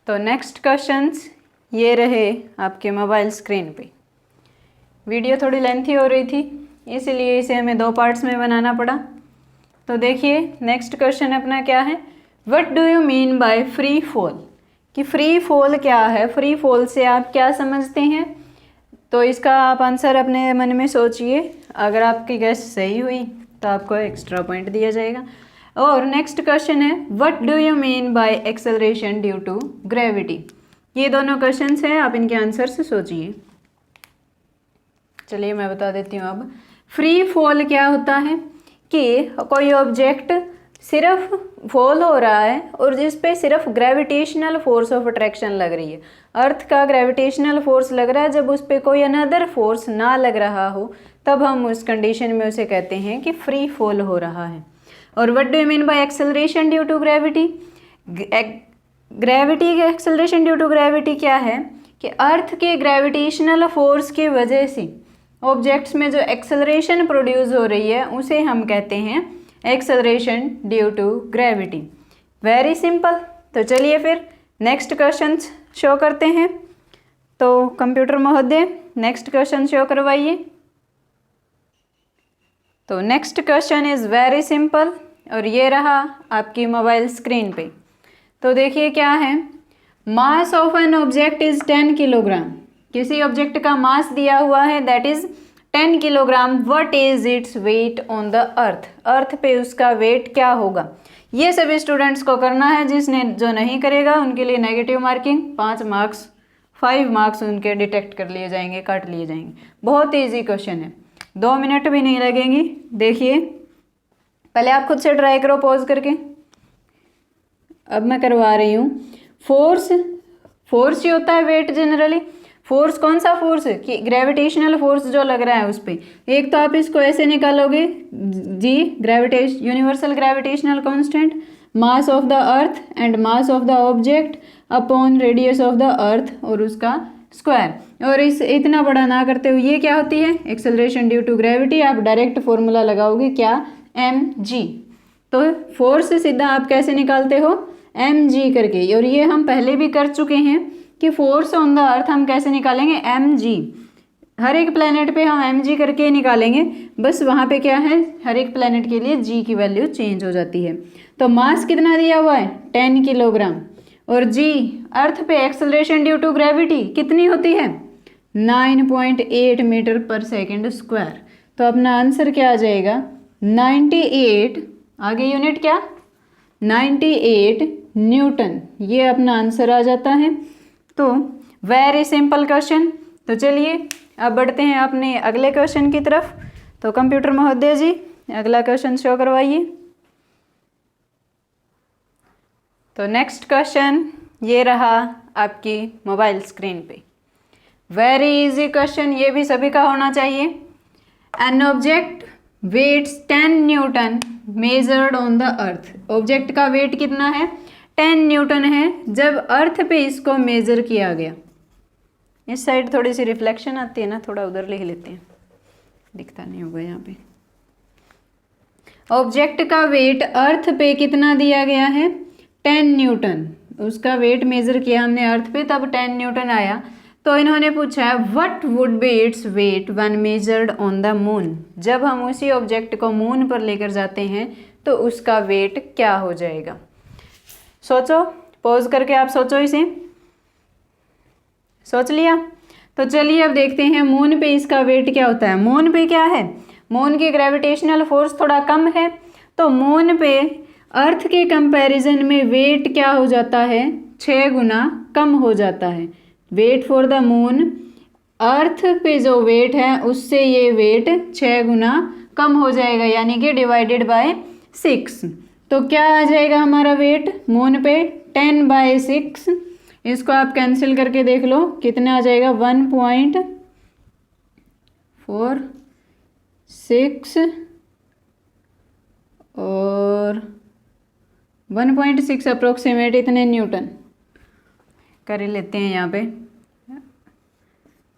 तो next questions ये रहे आपके मोबाइल स्क्रीन पे। वीडियो थोड़ी लेंथी हो रही थी इसीलिए इसे हमें 2 पार्ट्स में बनाना पड़ा। तो देखिए नेक्स्ट क्वेश्चन अपना क्या है, what do you mean by free fall, कि फ्री फॉल क्या है, फ्री फॉल से आप क्या समझते हैं। तो इसका आप आंसर अपने मन में सोचिए, अगर आपकी गेस सही हुई तो आपको एक्स्ट्रा पॉइंट दिया जाएगा। और नेक्स्ट क्वेश्चन है, what do you mean by acceleration due to gravity. ये दोनों क्वेश्चंस हैं, आप इनके आंसर से सोचिए। चलिए मैं बता देती हूँ। अब फ्री फॉल क्या होता है कि कोई ऑब्जेक्ट सिर्फ फॉल हो रहा है और जिस पे सिर्फ ग्रेविटेशनल फोर्स ऑफ अट्रैक्शन लग रही है, अर्थ का ग्रेविटेशनल फोर्स लग रहा है, जब उस पे कोई अनदर फोर्स ना लग रहा हो तब हम उस कंडीशन में उसे कहते हैं कि फ्री फॉल हो रहा है। और what do you mean by acceleration due to gravity, gravity के एक्सेलरेशन ड्यू टू ग्रेविटी क्या है कि अर्थ के ग्रेविटेशनल फोर्स की वजह से ऑब्जेक्ट्स में जो एक्सेलरेशन प्रोड्यूस हो रही है उसे हम कहते हैं acceleration due to gravity. Very simple. तो चलिए फिर नेक्स्ट क्वेश्चन शो करते हैं। तो कंप्यूटर महोदय नेक्स्ट क्वेश्चन शो करवाइए। तो next question is very simple और ये रहा आपकी मोबाइल स्क्रीन पे। तो देखिए क्या है, mass of an object is 10 kilogram. किसी ऑब्जेक्ट का मास दिया हुआ है that is 10 kilogram. What is its weight on the earth, earth पे उसका वेट क्या होगा। ये सभी स्टूडेंट्स को करना है, जिसने जो नहीं करेगा उनके लिए नेगेटिव मार्किंग, 5 मार्क्स 5 मार्क्स उनके डिटेक्ट कर लिए जाएंगे, काट लिए जाएंगे। बहुत ईजी क्वेश्चन है, 2 मिनट भी नहीं लगेंगी। देखिए पहले आप खुद से ट्राई करो पॉज करके। अब मैं करवा रही हूँ। फोर्स ही होता है वेट जनरली। फोर्स कौन सा फोर्स है कि ग्रेविटेशनल फोर्स जो लग रहा है उस पर। एक तो आप इसको ऐसे निकालोगे, G universal gravitational constant, mass of the earth and mass of the object upon radius of the earth और उसका स्क्वायर। और इस इतना बड़ा ना करते हुए ये क्या होती है, एक्सेलरेशन ड्यू टू ग्रेविटी। आप डायरेक्ट फॉर्मूला लगाओगे क्या, mg। तो फोर्स सीधा आप कैसे निकालते हो, mg करके। और ये हम पहले भी कर चुके हैं कि फोर्स ऑन द अर्थ हम कैसे निकालेंगे, mg। हर एक प्लेनेट पे हम mg करके निकालेंगे, बस वहाँ पे क्या है, हर एक प्लेनेट के लिए g की वैल्यू चेंज हो जाती है। तो मास कितना दिया हुआ है, 10 किलोग्राम। और g अर्थ पे एक्सेलरेशन ड्यू टू ग्रेविटी कितनी होती है, 9.8 मीटर पर सेकेंड स्क्वायर। तो अपना आंसर क्या आ जाएगा, 98, आगे यूनिट क्या, 98 न्यूटन। ये अपना आंसर आ जाता है। तो वेरी सिंपल क्वेश्चन। तो चलिए अब बढ़ते हैं अपने अगले क्वेश्चन की तरफ। तो कंप्यूटर महोदय जी अगला क्वेश्चन शो करवाइए। तो नेक्स्ट क्वेश्चन ये रहा आपकी मोबाइल स्क्रीन पे। वेरी इजी क्वेश्चन, ये भी सभी का होना चाहिए। An object weights 10 newton measured on the earth. Object का वेट कितना है, 10 न्यूटन है जब अर्थ पे इसको मेजर किया गया। इस साइड थोड़ी सी रिफ्लेक्शन आती है ना, थोड़ा उधर लिख लेते हैं, दिखता नहीं होगा यहाँ पे। ऑब्जेक्ट का वेट अर्थ पे कितना दिया गया है, 10 न्यूटन। उसका वेट मेजर किया हमने अर्थ पे, तब 10 न्यूटन आया। तो इन्होंने पूछा है what would be its weight when measured on the moon. जब हम उसी ऑब्जेक्ट को मून पर लेकर जाते हैं तो उसका वेट क्या हो जाएगा। सोचो, पॉज करके आप सोचो, इसे सोच लिया। तो चलिए अब देखते हैं मून पे इसका वेट क्या होता है। मून पे क्या है, मून की ग्रेविटेशनल फोर्स थोड़ा कम है, तो मून पे अर्थ के कंपैरिजन में वेट क्या हो जाता है, 6 गुना कम हो जाता है। वेट फॉर द मून, अर्थ पे जो वेट है उससे ये वेट 6 गुना कम हो जाएगा, यानी कि डिवाइडेड बाय 6। तो क्या आ जाएगा हमारा वेट मून पे, 10/6। इसको आप कैंसिल करके देख लो कितना आ जाएगा, 1.46 और 1.6 अप्रोक्सीमेट इतने न्यूटन कर लेते हैं। यहाँ पे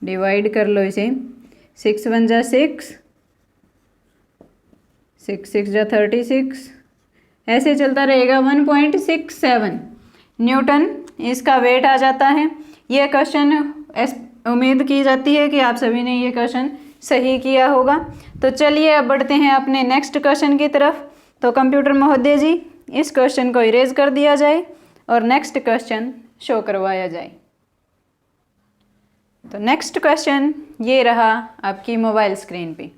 डिवाइड कर लो इसे, 6 1 जा 6, 6 6 जा 36, ऐसे चलता रहेगा। 1.67 न्यूटन इसका वेट आ जाता है। ये क्वेश्चन उम्मीद की जाती है कि आप सभी ने ये क्वेश्चन सही किया होगा। तो चलिए अब बढ़ते हैं अपने नेक्स्ट क्वेश्चन की तरफ। तो कंप्यूटर महोदय जी, इस क्वेश्चन को इरेज कर दिया जाए और नेक्स्ट क्वेश्चन शो करवाया जाए। तो नेक्स्ट क्वेश्चन ये रहा आपकी मोबाइल स्क्रीन पे।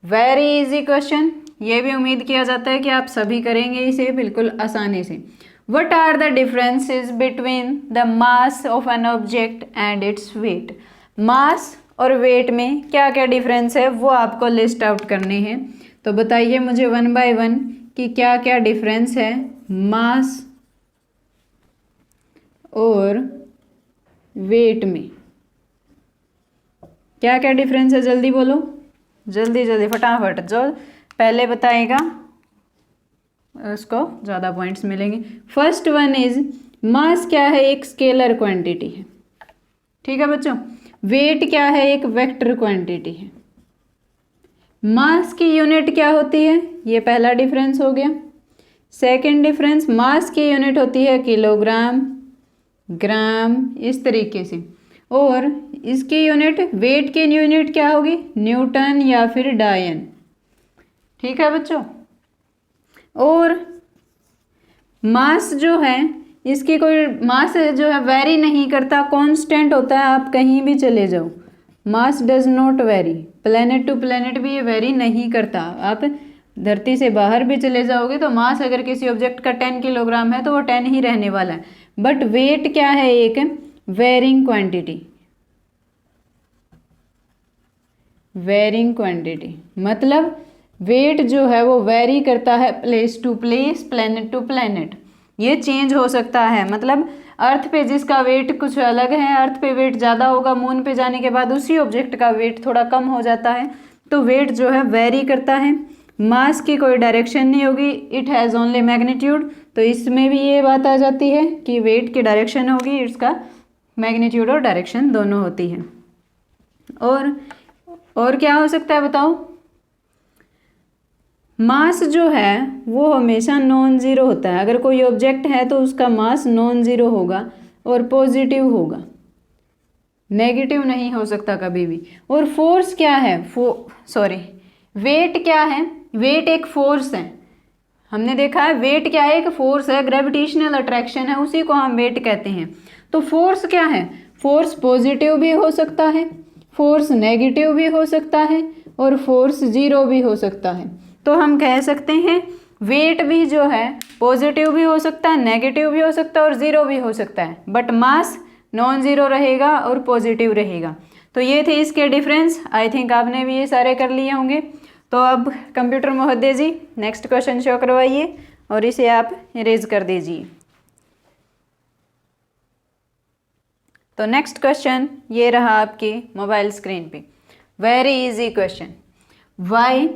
वेरी इजी क्वेश्चन, ये भी उम्मीद किया जाता है कि आप सभी करेंगे इसे बिल्कुल आसानी से। What are the differences between the mass of an object and its weight? मास और वेट में क्या क्या डिफरेंस है वो आपको लिस्ट आउट करने हैं। तो बताइए मुझे वन बाय वन कि क्या क्या डिफरेंस है मास और वेट में। क्या क्या डिफरेंस है, जल्दी बोलो, जल्दी जल्दी फटाफट। जो पहले बताएगा उसको ज़्यादा पॉइंट्स मिलेंगे। फर्स्ट वन इज मास क्या है, एक स्केलर क्वांटिटी है, ठीक है बच्चों। वेट क्या है, एक वेक्टर क्वांटिटी है। मास की यूनिट क्या होती है, ये पहला डिफरेंस हो गया। सेकंड डिफरेंस, मास की यूनिट होती है किलोग्राम, ग्राम, इस तरीके से। और इसकी यूनिट, वेट की यूनिट क्या होगी, न्यूटन या फिर डायन, ठीक है बच्चों। और मास जो है, इसकी कोई मास जो है वेरी नहीं करता, कांस्टेंट होता है। आप कहीं भी चले जाओ, mass does not vary. Planet to planet भी ये वेरी नहीं करता। आप धरती से बाहर भी चले जाओगे तो मास अगर किसी ऑब्जेक्ट का 10 किलोग्राम है तो वो 10 ही रहने वाला है। बट वेट क्या है, एक वेरिंग क्वांटिटी। वेरिंग क्वांटिटी मतलब वेट जो है वो वेरी करता है place to place, planet to planet. ये चेंज हो सकता है। मतलब अर्थ पे जिसका वेट कुछ अलग है, अर्थ पे वेट ज़्यादा होगा, मून पे जाने के बाद उसी ऑब्जेक्ट का वेट थोड़ा कम हो जाता है। तो वेट जो है वेरी करता है। मास की कोई डायरेक्शन नहीं होगी, इट हैज़ ओनली मैग्नीट्यूड। तो इसमें भी ये बात आ जाती है कि वेट की डायरेक्शन होगी, इसका मैग्नीट्यूड और डायरेक्शन दोनों होती है। और क्या हो सकता है बताओ। मास जो है वो हमेशा नॉन ज़ीरो होता है। अगर कोई ऑब्जेक्ट है तो उसका मास नॉन ज़ीरो होगा और पॉजिटिव होगा, नेगेटिव नहीं हो सकता कभी भी। और फोर्स क्या है, वेट क्या है, वेट एक फोर्स है। हमने देखा है वेट क्या है, एक फोर्स है, ग्रेविटेशनल अट्रैक्शन है, उसी को हम वेट कहते हैं। तो फोर्स क्या है, फोर्स पॉजिटिव भी हो सकता है, फोर्स नेगेटिव भी हो सकता है और फोर्स ज़ीरो भी हो सकता है। तो हम कह सकते हैं वेट भी जो है पॉजिटिव भी हो सकता है, नेगेटिव भी हो सकता है और ज़ीरो भी हो सकता है। बट मास नॉन ज़ीरो रहेगा और पॉजिटिव रहेगा। तो ये थे इसके डिफरेंस। आई थिंक आपने भी ये सारे कर लिए होंगे। तो अब कंप्यूटर महोदय जी नेक्स्ट क्वेश्चन शो करवाइए और इसे आप इरेज कर दीजिए। तो नेक्स्ट क्वेश्चन ये रहा आपकी मोबाइल स्क्रीन पे। Very easy question. Why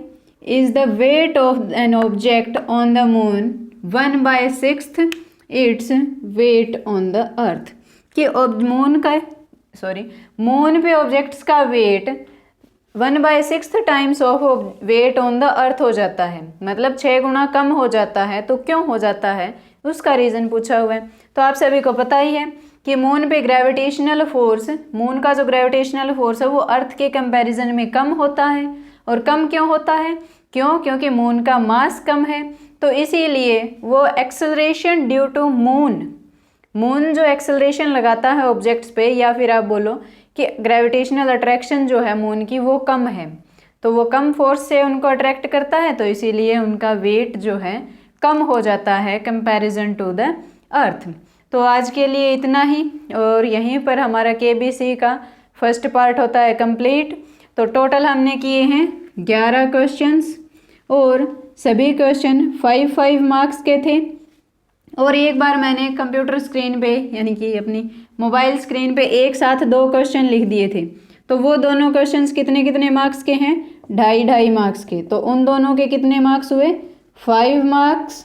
is the weight of an object on the moon 1/6 its weight on the earth। कि मून पे ऑब्जेक्ट्स का weight 1/6 times of weight on the earth हो जाता है, मतलब 6 गुना कम हो जाता है। तो क्यों हो जाता है, उसका रीज़न पूछा हुआ है। तो आप सभी को पता ही है कि मून पे ग्रेविटेशनल फोर्स, मून का जो ग्रेविटेशनल फोर्स है वो अर्थ के कंपैरिजन में कम होता है। और कम क्यों होता है, क्योंकि मून का मास कम है। तो इसीलिए वो एक्सेलरेशन ड्यू टू मून जो एक्सेलरेशन लगाता है ऑब्जेक्ट्स पे, या फिर आप बोलो कि ग्रेविटेशनल अट्रैक्शन जो है मून की वो कम है, तो वो कम फोर्स से उनको अट्रैक्ट करता है। तो इसीलिए उनका वेट जो है कम हो जाता है कंपैरिजन टू द अर्थ। तो आज के लिए इतना ही, और यहीं पर हमारा KBC का फर्स्ट पार्ट होता है कंप्लीट। तो टोटल हमने किए हैं 11 क्वेश्चंस और सभी क्वेश्चन 5-5 मार्क्स के थे। और एक बार मैंने कंप्यूटर स्क्रीन पे यानी कि अपनी मोबाइल स्क्रीन पे एक साथ 2 क्वेश्चन लिख दिए थे। तो वो दोनों क्वेश्चंस कितने कितने मार्क्स के हैं, 2.5 मार्क्स के। तो उन दोनों के कितने मार्क्स हुए, 5 मार्क्स।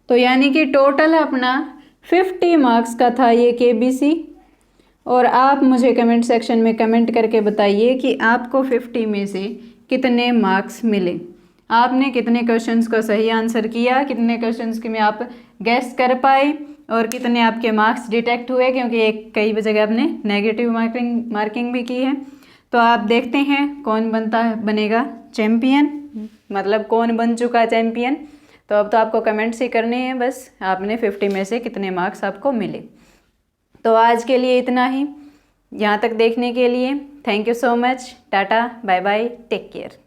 तो यानी कि टोटल अपना 50 मार्क्स का था ये KBC। और आप मुझे कमेंट सेक्शन में कमेंट करके बताइए कि आपको 50 में से कितने मार्क्स मिले, आपने कितने क्वेश्चंस का सही आंसर किया, कितने क्वेश्चंस के में आप गेस कर पाए। और कितने आपके मार्क्स डिटेक्ट हुए, क्योंकि एक कई जगह आपने नेगेटिव मार्किंग भी की है। तो आप देखते हैं कौन बनेगा चैम्पियन, मतलब कौन बन चुका चैम्पियन। तो अब तो आपको कमेंट्स ही करने हैं बस, आपने 50 में से कितने मार्क्स आपको मिले। तो आज के लिए इतना ही, यहाँ तक देखने के लिए thank you so much. Tata, bye bye, take care.